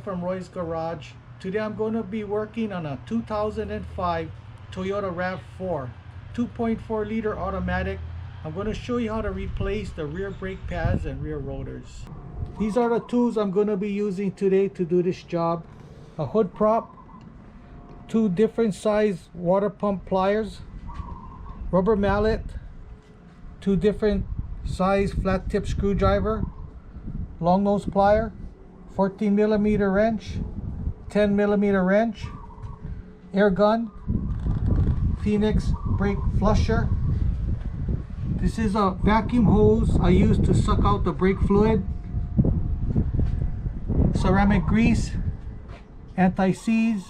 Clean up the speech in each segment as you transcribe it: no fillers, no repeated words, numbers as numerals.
from Roy's Garage. Today I'm going to be working on a 2005 Toyota RAV4 2.4 liter automatic. I'm going to show you how to replace the rear brake pads and rear rotors. These are the tools I'm going to be using today to do this job. A hood prop, two different size water pump pliers, rubber mallet, two different size flat tip screwdriver, long nose plier, 14mm wrench, 10mm wrench, air gun, Phoenix brake flusher. This is a vacuum hose I use to suck out the brake fluid, ceramic grease, anti-seize,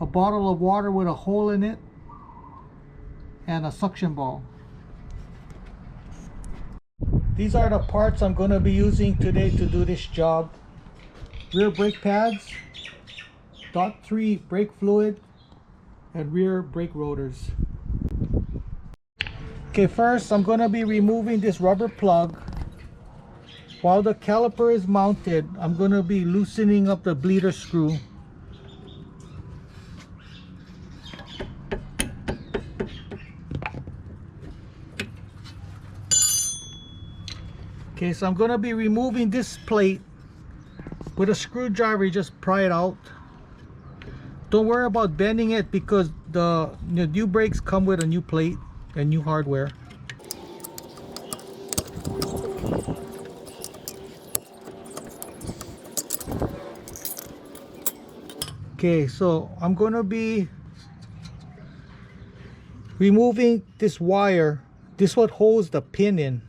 a bottle of water with a hole in it, and a suction ball. These are the parts I'm going to be using today to do this job. Rear brake pads, .3 brake fluid, and rear brake rotors. Okay, first I'm going to be removing this rubber plug. While the caliper is mounted, I'm going to be loosening up the bleeder screw. Okay, so I'm going to be removing this plate with a screwdriver. You just pry it out. Don't worry about bending it because the new brakes come with a new plate and new hardware. Okay, so I'm going to be removing this wire. This is what holds the pin in.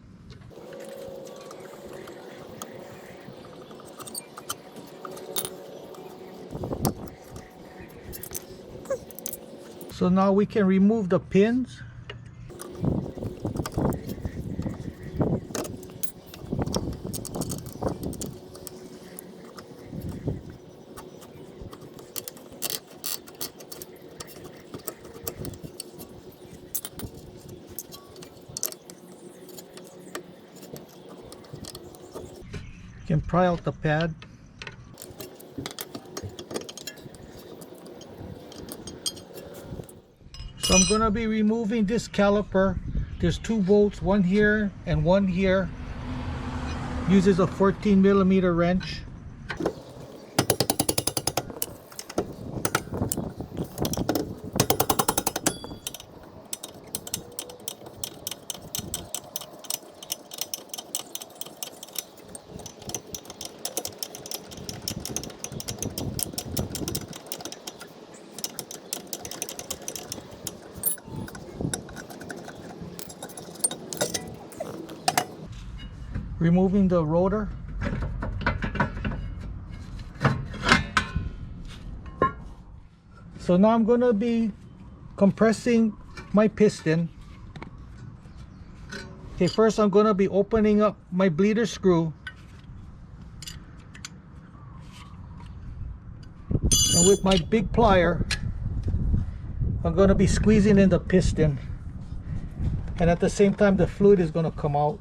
So now we can remove the pins. You can pry out the pad. So I'm going to be removing this caliper. There's two bolts, one here and one here. Uses a 14mm wrench. Removing the rotor. So now I'm going to be compressing my piston. Okay, first I'm going to be opening up my bleeder screw. And with my big plier, I'm going to be squeezing in the piston. And at the same time, the fluid is going to come out.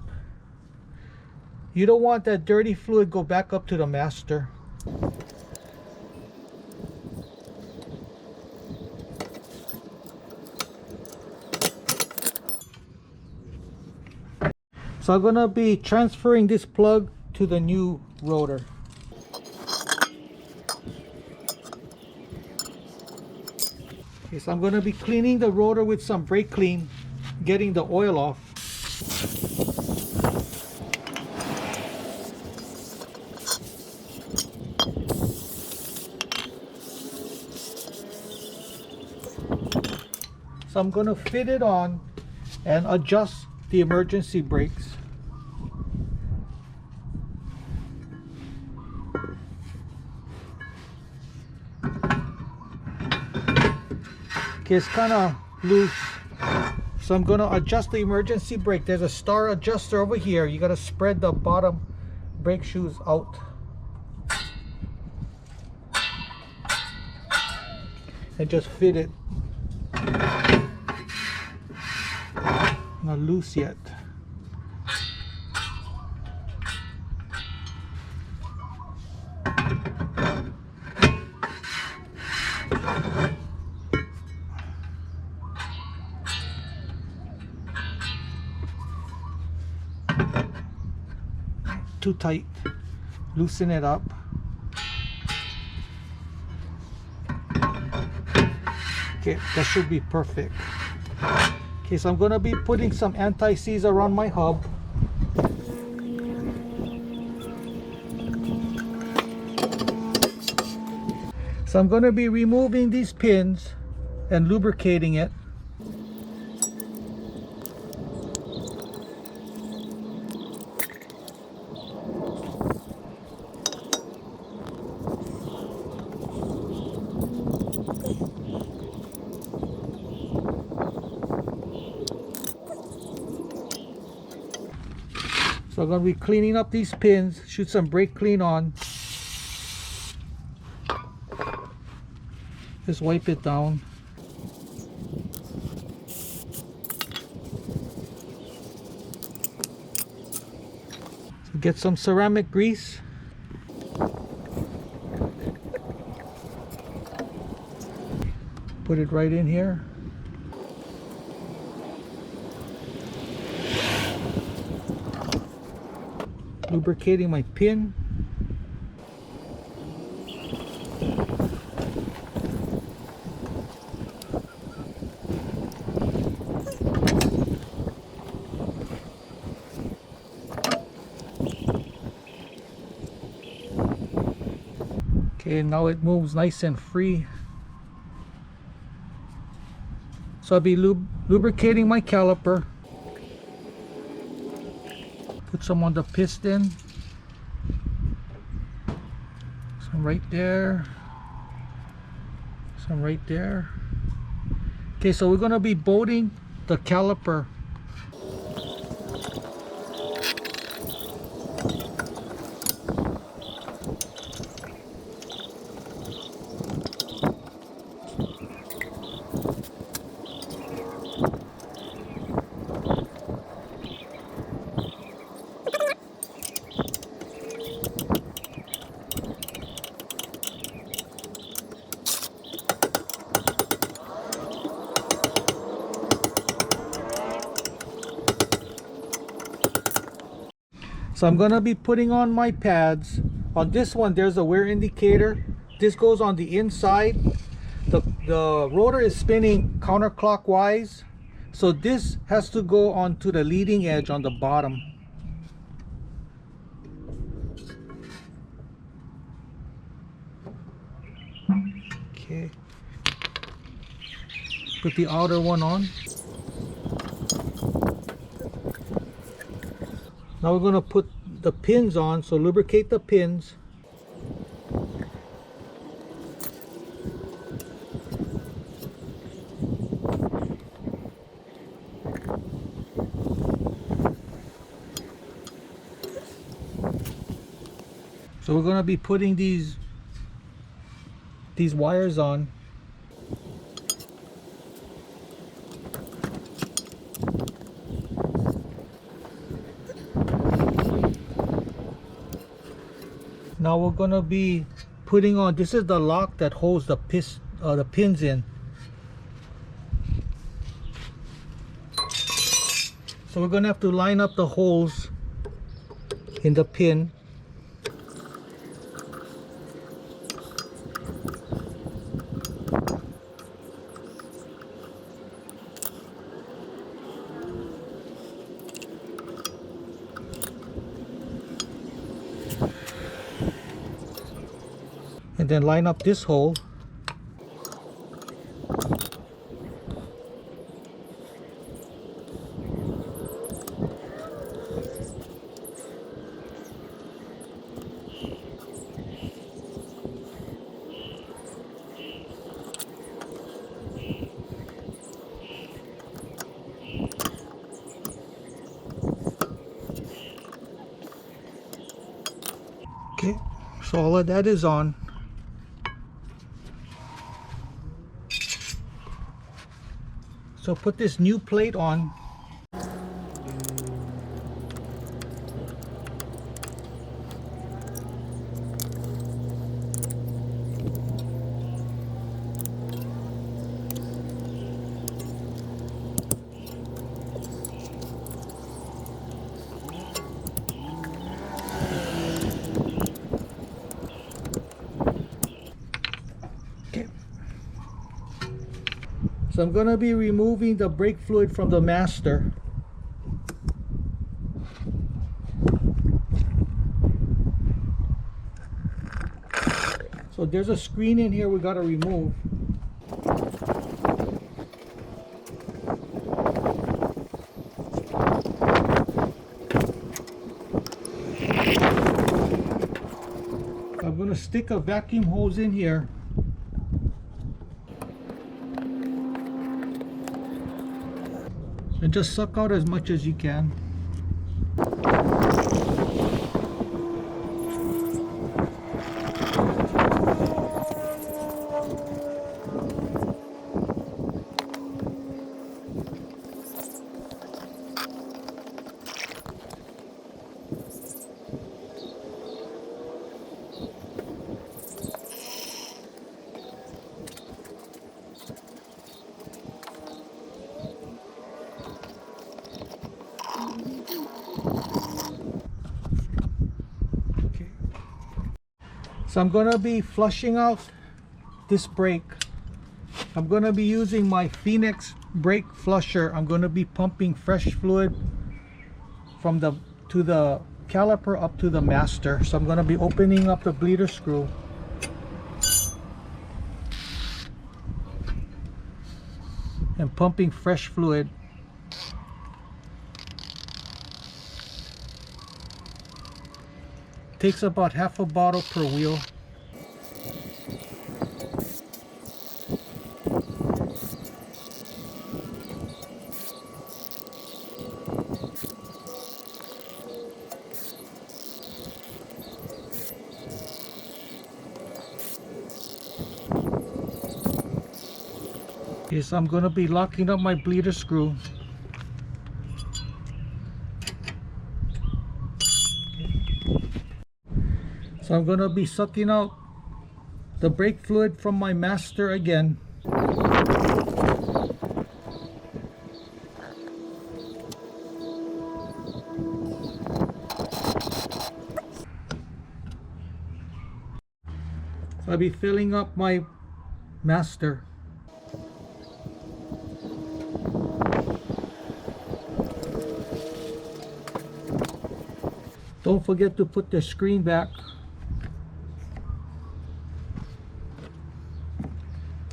You don't want that dirty fluid go back up to the master. So I'm going to be transferring this plug to the new rotor. Okay, so I'm going to be cleaning the rotor with some brake clean, getting the oil off. So I'm going to fit it on and adjust the emergency brakes. Okay, it's kind of loose. So I'm going to adjust the emergency brake. There's a star adjuster over here. You got to spread the bottom brake shoes out. And just fit it. Not loose yet. too tight. Loosen it up. Okay, that should be perfect. Okay, so I'm gonna be putting some anti-seize around my hub. So I'm gonna be removing these pins and lubricating it. So I'm going to be cleaning up these pins, shoot some brake clean on. Just wipe it down. So get some ceramic grease. Put it right in here. Lubricating my pin. Okay, now it moves nice and free. So I'll be lubricating my caliper. Put some on the piston. Some right there. Some right there. Okay, so we're going to be bolting the caliper. So I'm going to be putting on my pads. On this one there's a wear indicator. This goes on the inside. The rotor is spinning counterclockwise, so this has to go onto the leading edge on the bottom. Okay. Put the outer one on. Now we're going to put the pins on, so lubricate the pins. So we're going to be putting these wires on. Now we're going to be putting on, this is the lock that holds the pins in. So we're going to have to line up the holes in the pin. And then line up this hole. Okay, so all of that is on. So put this new plate on. So I'm going to be removing the brake fluid from the master. So there's a screen in here we got to remove. I'm going to stick a vacuum hose in here. And just suck out as much as you can. So I'm going to be flushing out this brake. I'm going to be using my Phoenix brake flusher. I'm going to be pumping fresh fluid from the caliper up to the master. So I'm going to be opening up the bleeder screw. And pumping fresh fluid. Takes about half a bottle per wheel. Okay, so I'm going to be locking up my bleeder screw. So I'm going to be sucking out the brake fluid from my master again. So I'll be filling up my master. Don't forget to put the screen back.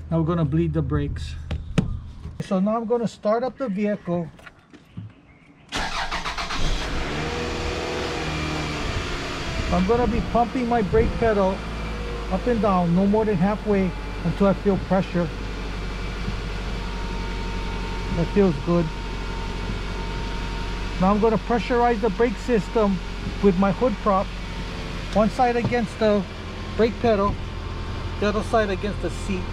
Now we're going to bleed the brakes. So now I'm going to start up the vehicle. I'm going to be pumping my brake pedal up and down, no more than halfway, until I feel pressure. That feels good. Now I'm going to pressurize the brake system with my hood prop. One side against the brake pedal, the other side against the seat.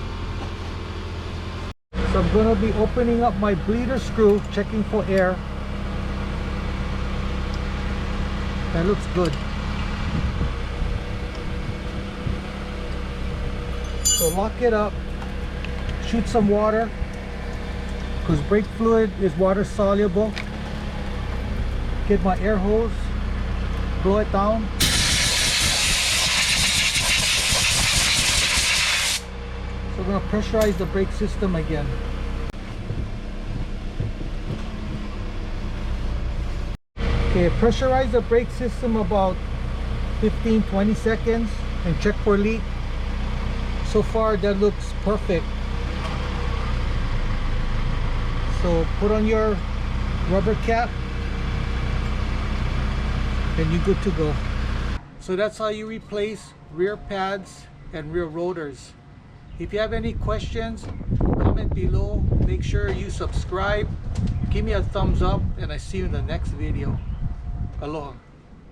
So I'm going to be opening up my bleeder screw, checking for air. That looks good. So lock it up, shoot some water, because brake fluid is water soluble. Get my air hose, blow it down. So we're going to pressurize the brake system again. Okay, pressurize the brake system about 15-20 seconds and check for leak. So far that looks perfect. So put on your rubber cap and you're good to go. So that's how you replace rear pads and rear rotors. If you have any questions, comment below. Make sure you subscribe, give me a thumbs up, and I see you in the next video. Aloha.